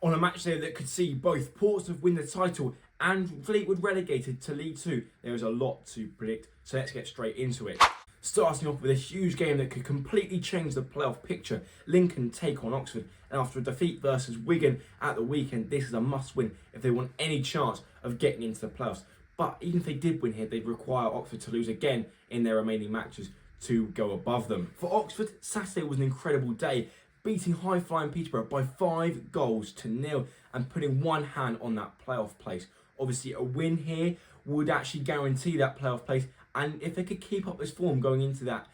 On a match day that could see both Portsmouth win the title and Fleetwood relegated to League Two, there is a lot to predict, so let's get straight into it. Starting off with a huge game that could completely change the playoff picture. Lincoln take on Oxford, and after a defeat versus Wigan at the weekend, this is a must-win if they want any chance of getting into the playoffs. But even if they did win here, they'd require Oxford to lose again in their remaining matches to go above them. For Oxford, Saturday was an incredible day, beating high-flying Peterborough by 5-0 and putting one hand on that playoff place. Obviously, a win here would actually guarantee that playoff place, and if they could keep up this form going into that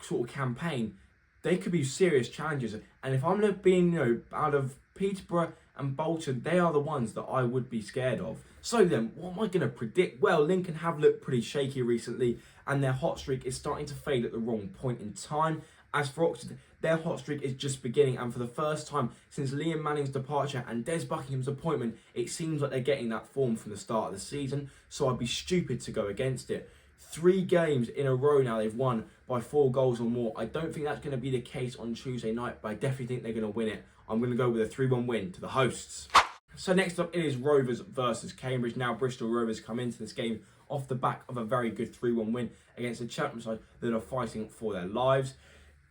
sort of campaign, they could be serious challengers. And if I'm being, out of Peterborough and Bolton, they are the ones that I would be scared of. So then, what am I going to predict? Well, Lincoln have looked pretty shaky recently, and their hot streak is starting to fade at the wrong point in time. As for Oxford, their hot streak is just beginning, and for the first time since Liam Manning's departure and Des Buckingham's appointment, it seems like they're getting that form from the start of the season, so I'd be stupid to go against it. 3 games in a row now they've won by 4 goals or more. I don't think that's going to be the case on Tuesday night, but I definitely think they're going to win it. I'm going to go with a 3-1 win to the hosts. So next up, it is Rovers versus Cambridge. Now Bristol Rovers come into this game off the back of a very good 3-1 win against the Cheltenham side that are fighting for their lives.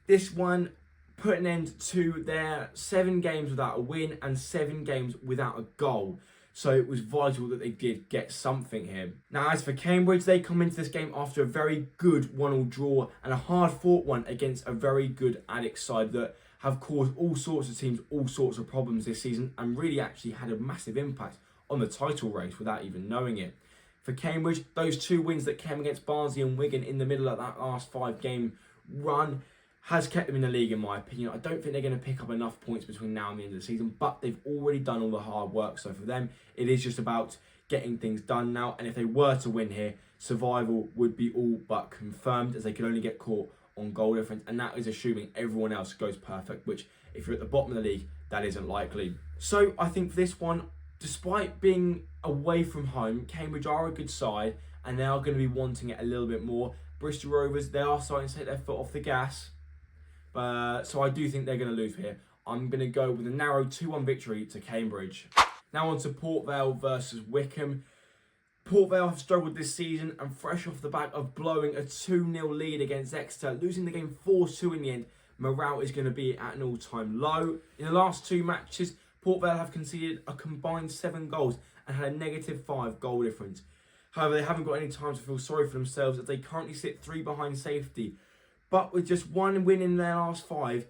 This one put an end to their 7 games without a win and 7 games without a goal. So it was vital that they did get something here. Now, as for Cambridge, they come into this game after a very good 1-1 draw and a hard-fought one against a very good Addicks side that have caused all sorts of teams all sorts of problems this season and really actually had a massive impact on the title race without even knowing it. For Cambridge, those 2 wins that came against Barnsley and Wigan in the middle of that last 5-game run has kept them in the league, in my opinion. I don't think they're going to pick up enough points between now and the end of the season, but they've already done all the hard work. So for them, it is just about getting things done now. And if they were to win here, survival would be all but confirmed, as they could only get caught on goal difference. And that is assuming everyone else goes perfect, which if you're at the bottom of the league, that isn't likely. So I think for this one, despite being away from home, Cambridge are a good side and they are going to be wanting it a little bit more. Bristol Rovers, they are starting to take their foot off the gas. So I do think they're going to lose here. I'm going to go with a narrow 2-1 victory to Cambridge. Now on to Port Vale versus Wycombe. Port Vale have struggled this season, and fresh off the back of blowing a 2-0 lead against Exeter, losing the game 4-2 in the end, morale is going to be at an all-time low. In the last 2 matches, Port Vale have conceded a combined 7 goals and had a -5 goal difference. However, they haven't got any time to feel sorry for themselves as they currently sit 3 behind safety. But with just 1 win in their last 5,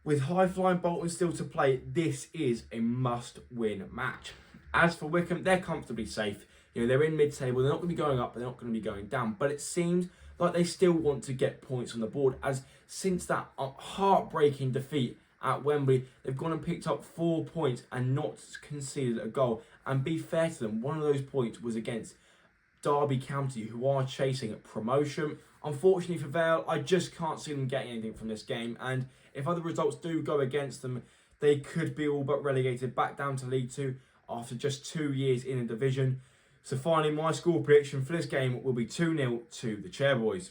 with high-flying Bolton still to play, this is a must-win match. As for Wycombe, they're comfortably safe. They're in mid-table. They're not going to be going up, but they're not going to be going down. But it seems like they still want to get points on the board, as since that heartbreaking defeat at Wembley, they've gone and picked up 4 points and not conceded a goal. And be fair to them, one of those points was against Derby County, who are chasing promotion. Unfortunately for Vale, I just can't see them getting anything from this game, and if other results do go against them, they could be all but relegated back down to League 2 after just 2 years in a division. So finally, my score prediction for this game will be 2-0 to the Chairboys.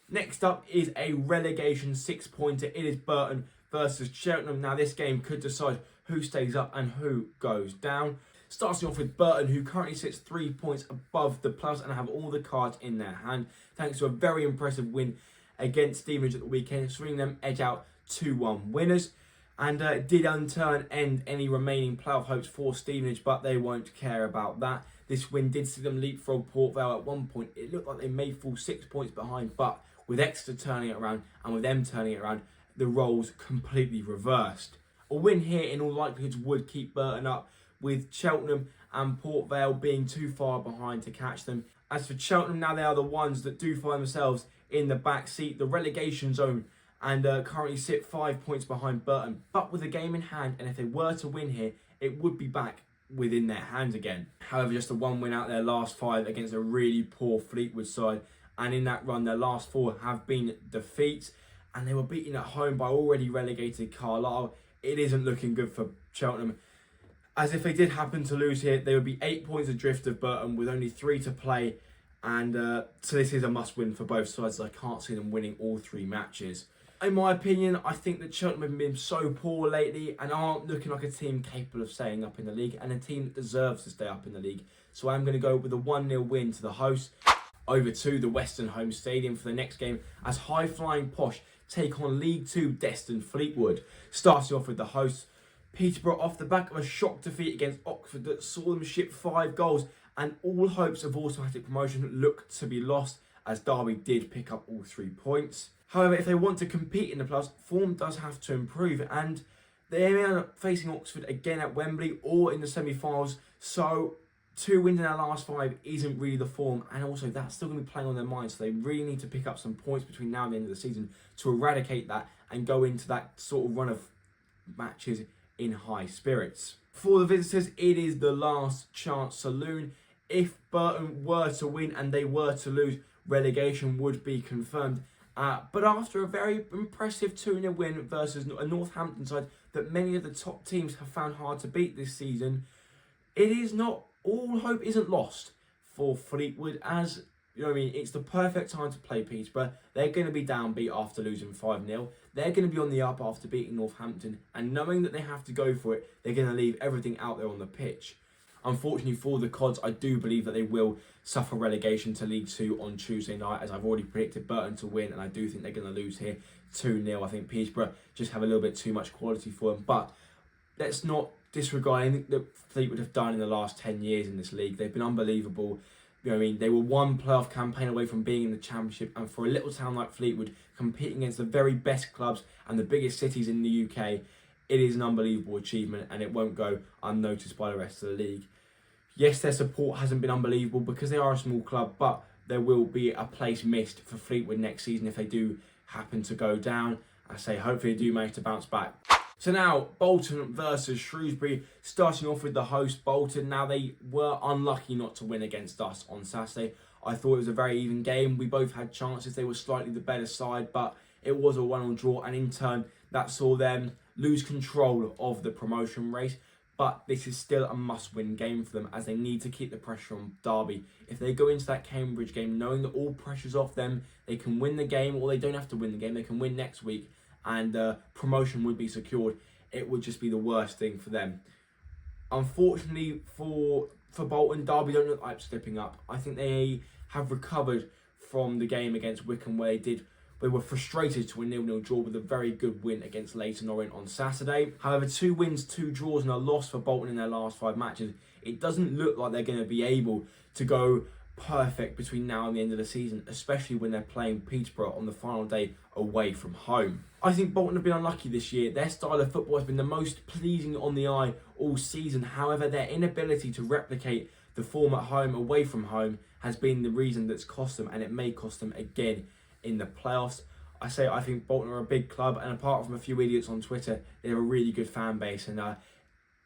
Next up is a relegation 6-pointer. It is Burton versus Cheltenham. Now this game could decide who stays up and who goes down. Starting off with Burton, who currently sits 3 points above the plus and have all the cards in their hand, thanks to a very impressive win against Stevenage at the weekend, seeing them edge out 2-1 winners. And did in turn end any remaining playoff hopes for Stevenage, but they won't care about that. This win did see them leapfrog Port Vale at one point. It looked like they may fall 6 points behind, but with Exeter turning it around and with them turning it around, the roles completely reversed. A win here in all likelihood would keep Burton up, with Cheltenham and Port Vale being too far behind to catch them. As for Cheltenham, now they are the ones that do find themselves in the back seat, the relegation zone, and currently sit 5 points behind Burton. But with a game in hand, and if they were to win here, it would be back within their hands again. However, just a 1 win out of their last 5 against a really poor Fleetwood side, and in that run, their last 4 have been defeats, and they were beaten at home by already relegated Carlisle. It isn't looking good for Cheltenham, as if they did happen to lose here, they would be 8 points adrift of Burton with only 3 to play. And so this is a must-win for both sides. I can't see them winning all 3 matches. In my opinion, I think that Cheltenham have been so poor lately and aren't looking like a team capable of staying up in the league and a team that deserves to stay up in the league. So I'm going to go with a 1-0 win to the hosts over to the Western Home Stadium for the next game as high-flying Posh take on League 2 destined Fleetwood. Starting off with the hosts, Peterborough off the back of a shock defeat against Oxford that saw them ship 5 goals and all hopes of automatic promotion looked to be lost as Derby did pick up all 3 points. However, if they want to compete in the playoffs, form does have to improve and they may end up facing Oxford again at Wembley or in the semi-finals. So 2 wins in their last 5 isn't really the form, and also that's still going to be playing on their minds. So they really need to pick up some points between now and the end of the season to eradicate that and go into that sort of run of matches in high spirits. For the visitors, it is the last chance saloon. If Burton were to win and they were to lose, relegation would be confirmed. But after a very impressive 2-0 win versus a Northampton side that many of the top teams have found hard to beat this season, it is not, all hope isn't lost for Fleetwood, as you know what I mean, it's the perfect time to play Peterborough. They're going to be downbeat after losing 5-0. They're going to be on the up after beating Northampton, and knowing that they have to go for it, they're going to leave everything out there on the pitch. Unfortunately for the Cods, I do believe that they will suffer relegation to League 2 on Tuesday night, as I've already predicted Burton to win, and I do think they're going to lose here 2-0. I think Peterborough just have a little bit too much quality for them, but let's not disregard anything that Fleetwood have done in the last 10 years in this league. They've been unbelievable. You know what I mean? They were one playoff campaign away from being in the Championship, and for a little town like Fleetwood, competing against the very best clubs and the biggest cities in the UK, it is an unbelievable achievement, and it won't go unnoticed by the rest of the league. Yes, their support hasn't been unbelievable because they are a small club, but there will be a place missed for Fleetwood next season if they do happen to go down. I say hopefully they do manage to bounce back. So now, Bolton versus Shrewsbury, starting off with the host Bolton. Now, they were unlucky not to win against us on Saturday. I thought it was a very even game. We both had chances. They were slightly the better side, but it was a 1-1 draw, and in turn, that saw them lose control of the promotion race. But this is still a must-win game for them, as they need to keep the pressure on Derby. If they go into that Cambridge game knowing that all pressure's off them, they can win the game, or they don't have to win the game, they can win next week, and promotion would be secured. It would just be the worst thing for them. Unfortunately for Bolton, Derby don't look like slipping up. I think they have recovered from the game against Wycombe where they were frustrated to a 0-0 draw with a very good win against Leyton Orient on Saturday. However, 2 wins, 2 draws and a loss for Bolton in their last 5 matches. It doesn't look like they're going to be able to go perfect between now and the end of the season, especially when they're playing Peterborough on the final day away from home. I think Bolton have been unlucky this year. Their style of football has been the most pleasing on the eye all season. However, their inability to replicate the form at home, away from home, has been the reason that's cost them, and it may cost them again in the playoffs. I think Bolton are a big club, and apart from a few idiots on Twitter, they have a really good fan base, and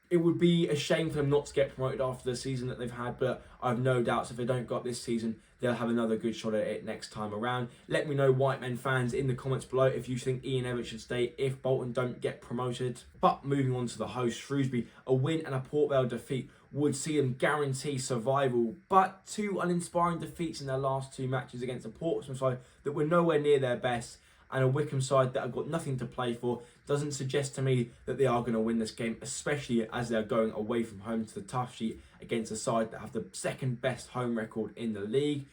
it would be a shame for them not to get promoted after the season that they've had, but I have no doubts if they don't go up this season, they'll have another good shot at it next time around. Let me know, White Men fans, in the comments below if you think Ian Evans should stay if Bolton don't get promoted. But moving on to the host, Shrewsbury, a win and a Port Vale defeat would see them guarantee survival, but 2 uninspiring defeats in their last 2 matches against a Portsmouth side that were nowhere near their best, and a Wycombe side that have got nothing to play for, doesn't suggest to me that they are going to win this game, especially as they're going away from home to the tough sheet against a side that have the 2nd best home record in the league.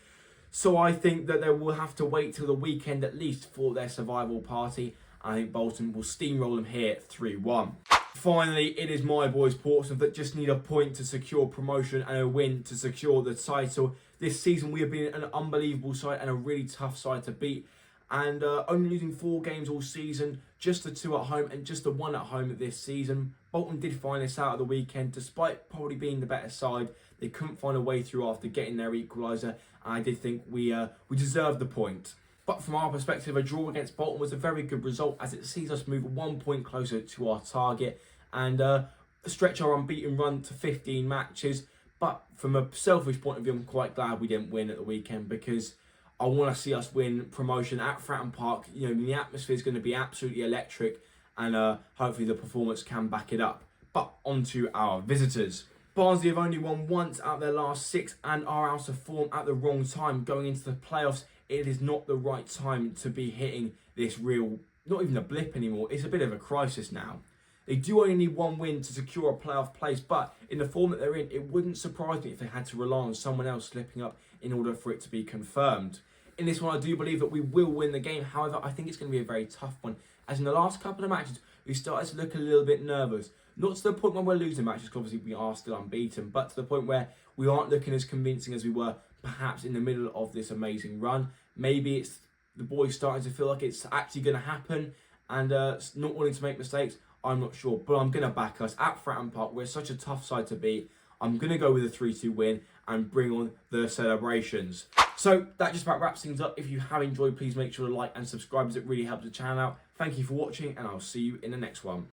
So I think that they will have to wait till the weekend at least for their survival party. I think Bolton will steamroll them here 3-1. Finally, it is my boys Portsmouth that just need a point to secure promotion and a win to secure the title. This season we have been an unbelievable side and a really tough side to beat. And only losing 4 games all season, just the 2 at home and just the 1 at home this season. Bolton did find this out at the weekend, despite probably being the better side. They couldn't find a way through after getting their equaliser, and I did think we deserved the point. But from our perspective, a draw against Bolton was a very good result, as it sees us move 1 point closer to our target and stretch our unbeaten run to 15 matches. But from a selfish point of view, I'm quite glad we didn't win at the weekend, because I want to see us win promotion at Fratton Park. You know, the atmosphere is going to be absolutely electric, and hopefully the performance can back it up. But on to our visitors. Barnsley have only won once out of their last 6 and are out of form at the wrong time. Going into the playoffs, it is not the right time to be hitting this real not even a blip anymore, it's a bit of a crisis now. They do only need one win to secure a playoff place, but in the form that they're in, it wouldn't surprise me if they had to rely on someone else slipping up in order for it to be confirmed. In this one, I do believe that we will win the game. However, I think it's going to be a very tough one, as in the last couple of matches, we started to look a little bit nervous. Not to the point where we're losing matches, because obviously we are still unbeaten, but to the point where we aren't looking as convincing as we were perhaps in the middle of this amazing run. Maybe it's the boys starting to feel like it's actually going to happen and not wanting to make mistakes. I'm not sure, but I'm going to back us at Fratton Park. We're such a tough side to beat. I'm going to go with a 3-2 win and bring on the celebrations. So that just about wraps things up. If you have enjoyed, please make sure to like and subscribe, as it really helps the channel out. Thank you for watching, and I'll see you in the next one.